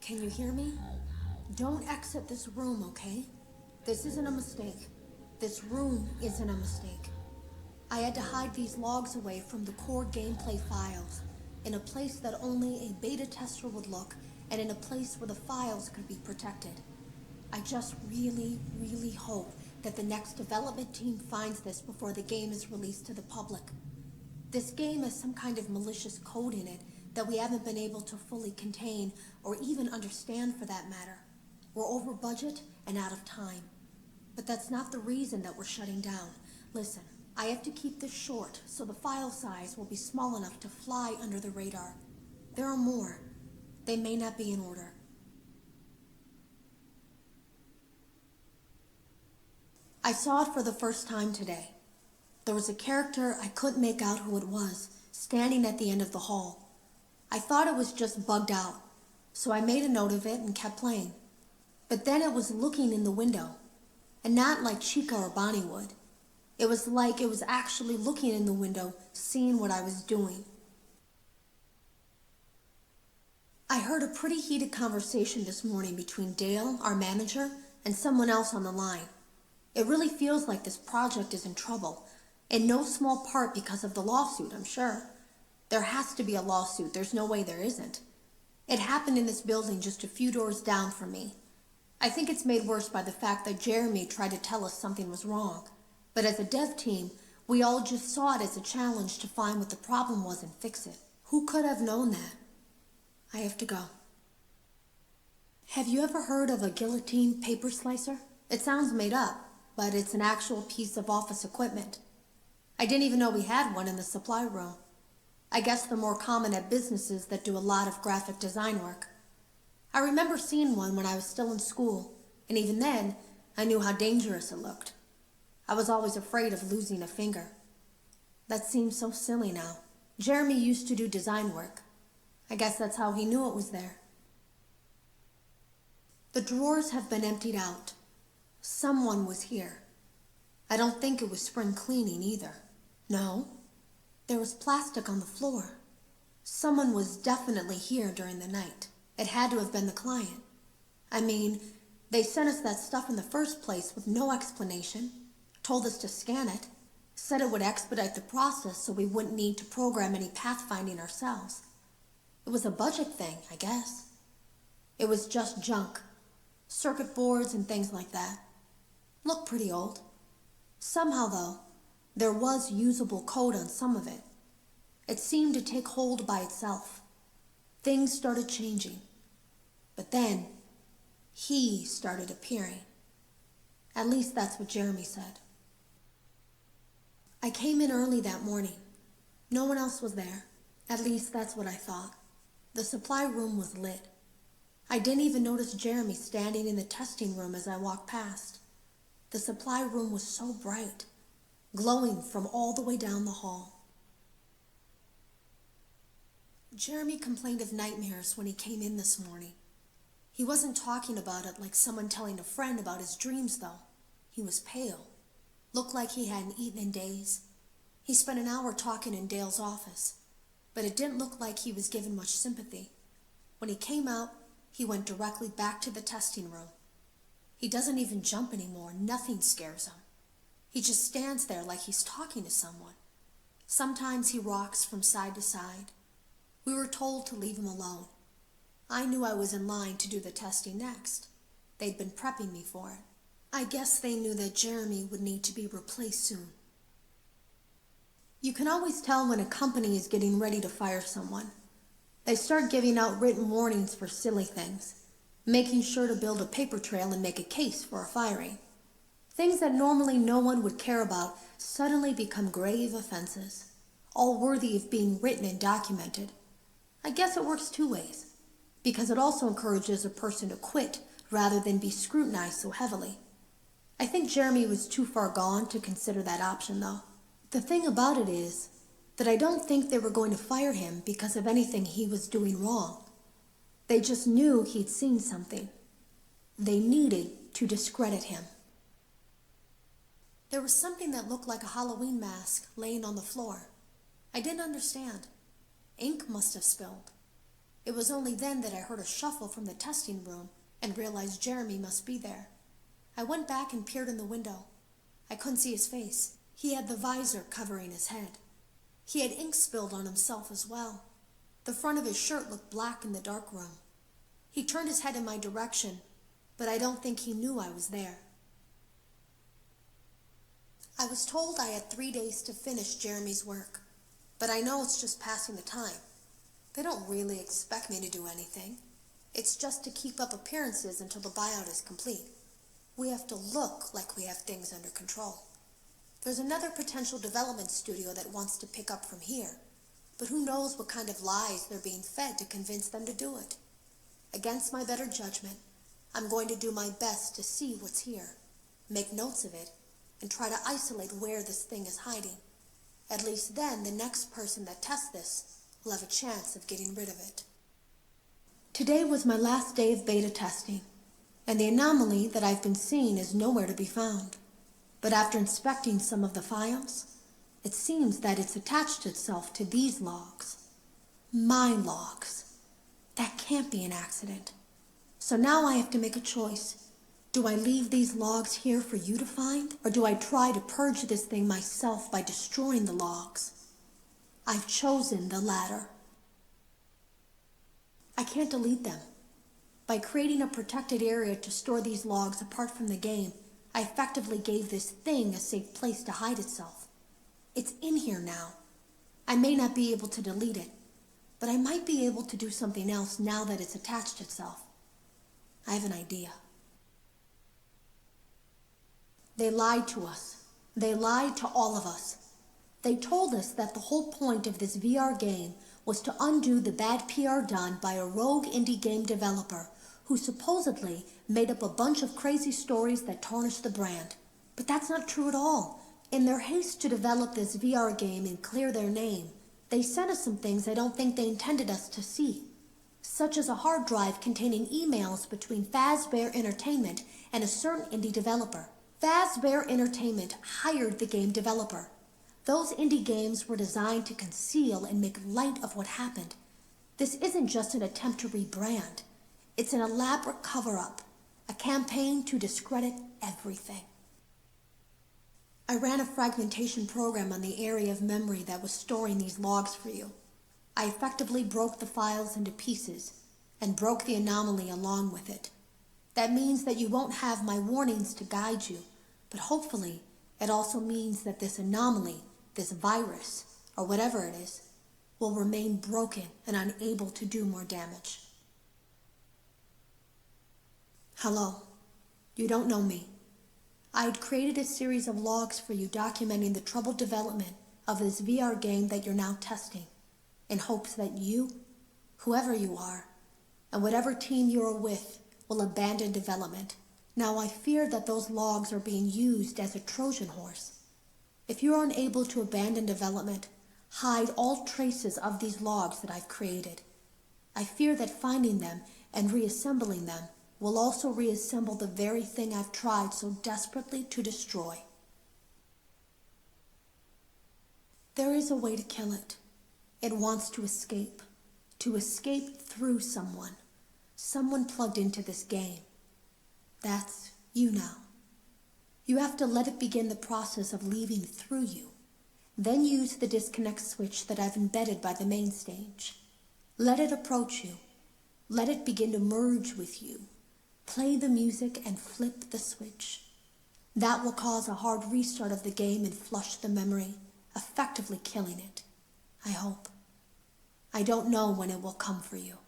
Can you hear me? Don't exit this room, okay? This isn't a mistake. This room isn't a mistake. I had to hide these logs away from the core gameplay files, in a place that only a beta tester would look, and in a place where the files could be protected. I just really, really hope that the next development team finds this before the game is released to the public. This game has some kind of malicious code in it that we haven't been able to fully contain or even understand for that matter. We're over budget and out of time. But that's not the reason that we're shutting down. Listen, I have to keep this short so the file size will be small enough to fly under the radar. There are more. They may not be in order. I saw it for the first time today. There was a character I couldn't make out who it was, standing at the end of the hall. I thought it was just bugged out, so I made a note of it and kept playing. But then it was looking in the window, and not like Chica or Bonnie would. It was like it was actually looking in the window, seeing what I was doing. I heard a pretty heated conversation this morning between Dale, our manager, and someone else on the line. It really feels like this project is in trouble, in no small part because of the lawsuit, I'm sure. There has to be a lawsuit, there's no way there isn't. It happened in this building just a few doors down from me. I think it's made worse by the fact that Jeremy tried to tell us something was wrong. But as a dev team, we all just saw it as a challenge to find what the problem was and fix it. Who could have known that? I have to go. Have you ever heard of a guillotine paper slicer? It sounds made up, but it's an actual piece of office equipment. I didn't even know we had one in the supply room. I guess they're more common at businesses that do a lot of graphic design work. I remember seeing one when I was still in school, and even then, I knew how dangerous it looked. I was always afraid of losing a finger. That seems so silly now. Jeremy used to do design work. I guess that's how he knew it was there. The drawers have been emptied out. Someone was here. I don't think it was spring cleaning either. No, there was plastic on the floor. Someone was definitely here during the night. It had to have been the client. I mean, they sent us that stuff in the first place with no explanation, told us to scan it, said it would expedite the process so we wouldn't need to program any pathfinding ourselves. It was a budget thing, I guess. It was just junk, circuit boards and things like that. Looked pretty old. Somehow, though, there was usable code on some of it. It seemed to take hold by itself. Things started changing. But then, he started appearing. At least that's what Jeremy said. I came in early that morning. No one else was there. At least that's what I thought. The supply room was lit. I didn't even notice Jeremy standing in the testing room as I walked past. The supply room was so bright, glowing from all the way down the hall. Jeremy complained of nightmares when he came in this morning. He wasn't talking about it like someone telling a friend about his dreams, though. He was pale. Looked like he hadn't eaten in days. He spent an hour talking in Dale's office, but it didn't look like he was given much sympathy. When he came out, he went directly back to the testing room. He doesn't even jump anymore. Nothing scares him. He just stands there like he's talking to someone. Sometimes he rocks from side to side. We were told to leave him alone. I knew I was in line to do the testing next. They'd been prepping me for it. I guess they knew that Jeremy would need to be replaced soon. You can always tell when a company is getting ready to fire someone. They start giving out written warnings for silly things, making sure to build a paper trail and make a case for a firing. Things that normally no one would care about suddenly become grave offenses, all worthy of being written and documented. I guess it works two ways, because it also encourages a person to quit rather than be scrutinized so heavily. I think Jeremy was too far gone to consider that option, though. The thing about it is that I don't think they were going to fire him because of anything he was doing wrong. They just knew he'd seen something. They needed to discredit him. There was something that looked like a Halloween mask laying on the floor. I didn't understand. Ink must have spilled. It was only then that I heard a shuffle from the testing room and realized Jeremy must be there. I went back and peered in the window. I couldn't see his face. He had the visor covering his head. He had ink spilled on himself as well. The front of his shirt looked black in the dark room. He turned his head in my direction, but I don't think he knew I was there. I was told I had 3 days to finish Jeremy's work, but I know it's just passing the time. They don't really expect me to do anything. It's just to keep up appearances until the buyout is complete. We have to look like we have things under control. There's another potential development studio that wants to pick up from here, but who knows what kind of lies they're being fed to convince them to do it. Against my better judgment, I'm going to do my best to see what's here, make notes of it, and try to isolate where this thing is hiding. At least then the next person that tests this will have a chance of getting rid of it. Today was my last day of beta testing, and the anomaly that I've been seeing is nowhere to be found. But after inspecting some of the files, it seems that it's attached itself to these logs. My logs. That can't be an accident. So now I have to make a choice. Do I leave these logs here for you to find, or do I try to purge this thing myself by destroying the logs? I've chosen the latter. I can't delete them. By creating a protected area to store these logs apart from the game, I effectively gave this thing a safe place to hide itself. It's in here now. I may not be able to delete it, but I might be able to do something else now that it's attached itself. I have an idea. They lied to us. They lied to all of us. They told us that the whole point of this VR game was to undo the bad PR done by a rogue indie game developer who supposedly made up a bunch of crazy stories that tarnished the brand. But that's not true at all. In their haste to develop this VR game and clear their name, they sent us some things I don't think they intended us to see, such as a hard drive containing emails between Fazbear Entertainment and a certain indie developer. Fazbear Entertainment hired the game developer. Those indie games were designed to conceal and make light of what happened. This isn't just an attempt to rebrand. It's an elaborate cover-up, a campaign to discredit everything. I ran a fragmentation program on the area of memory that was storing these logs for you. I effectively broke the files into pieces and broke the anomaly along with it. That means that you won't have my warnings to guide you, but hopefully it also means that this anomaly, this virus, or whatever it is, will remain broken and unable to do more damage. Hello. You don't know me. I had created a series of logs for you documenting the troubled development of this VR game that you're now testing, in hopes that you, whoever you are, and whatever team you are with, will abandon development. Now I fear that those logs are being used as a Trojan horse. If you are unable to abandon development, hide all traces of these logs that I've created. I fear that finding them and reassembling them will also reassemble the very thing I've tried so desperately to destroy. There is a way to kill it. It wants to escape through someone plugged into this game. That's you now. You have to let it begin the process of leaving through you. Then use the disconnect switch that I've embedded by the main stage. Let it approach you. Let it begin to merge with you. Play the music and flip the switch. That will cause a hard restart of the game and flush the memory, effectively killing it. I hope. I don't know when it will come for you.